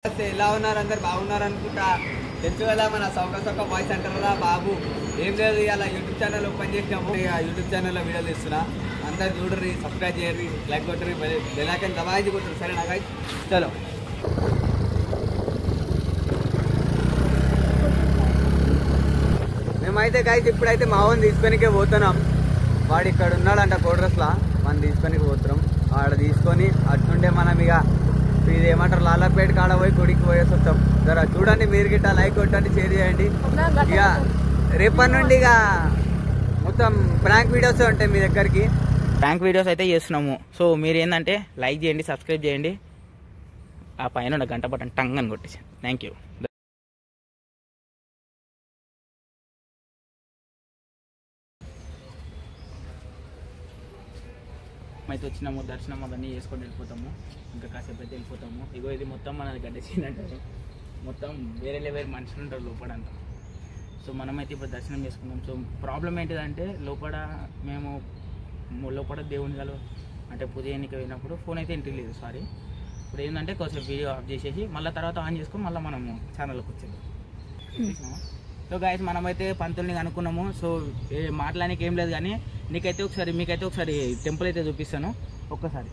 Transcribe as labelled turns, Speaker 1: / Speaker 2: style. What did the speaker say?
Speaker 1: ఎలా ఉన్నారు? అందరు బాగున్నారు అనుకుంటా. తెలుసు కదా మన సౌక వాయిస్ అంటారా బాబు. ఏం లేదు, ఇలా యూట్యూబ్ ఛానల్ ఓపెన్ చేసినాము. యూట్యూబ్ ఛానల్లో వీడియోలు తీస్తున్నా. అందరు చూడరు, సబ్స్క్రైబ్ చేయరు, లైక్ కొట్టరు, బెల్ ఐకాన్ దబాయించి కొట్టరు. సరేనా గైస్? చలో మేమైతే గైస్ ఇప్పుడైతే మావని తీసుకొనికే పోతున్నాం. వాడు ఇక్కడ ఉన్నాడంట కోడ్రస్లా. మనం తీసుకొని పోతున్నాం. ఆడ తీసుకొని అట్టుండే మనం ఇక ఇది ఏమంటారు లాలాపేట కాడ పోయి గుడికి పోయేసి వస్తాం. జరా చూడండి, మీరు గిట్ట లైక్ కొట్టండి, షేర్ చేయండి. ఇక రేపటి నుండి ఇక మొత్తం ప్రాంక్ వీడియోస్ ఉంటాయి మీ దగ్గరికి.
Speaker 2: ప్రాంక్ వీడియోస్ అయితే చేస్తున్నాము. సో మీరు ఏంటంటే లైక్ చేయండి, సబ్స్క్రైబ్ చేయండి, ఆ పైన గంట బటన్ టంగ్ అని కొట్టేసి. Thank you. అయితే వచ్చినాము, దర్శనం అవన్నీ చేసుకొని వెళ్ళిపోతాము. ఇంకా కాసేపు అయితే వెళ్ళిపోతాము. ఇగో ఇది మొత్తం మన గడ్డ సీన్ అంటారు. మొత్తం వేరే మనుషులు ఉంటారు లోపడంతా. సో మనమైతే ఇప్పుడు దర్శనం చేసుకున్నాం. సో ప్రాబ్లం ఏంటిదంటే మేము లోపల దేవుని గల అంటే పూజ ఎన్నిక పోయినప్పుడు ఫోన్ అయితే ఇంటికి లేదు. సారీ. ఇప్పుడు ఏంటంటే కొంచెం వీడియో ఆఫ్ చేసేసి మళ్ళీ తర్వాత ఆన్ చేసుకొని మళ్ళీ మనము ఛానల్కి వచ్చేది. సో గాయస్ మనమైతే పంతుల్ని అనుకున్నాము. సో మాట్లాడానికి ఏం లేదు, కానీ మీకైతే ఒకసారి టెంపుల్ అయితే చూపిస్తాను. ఒక్కసారి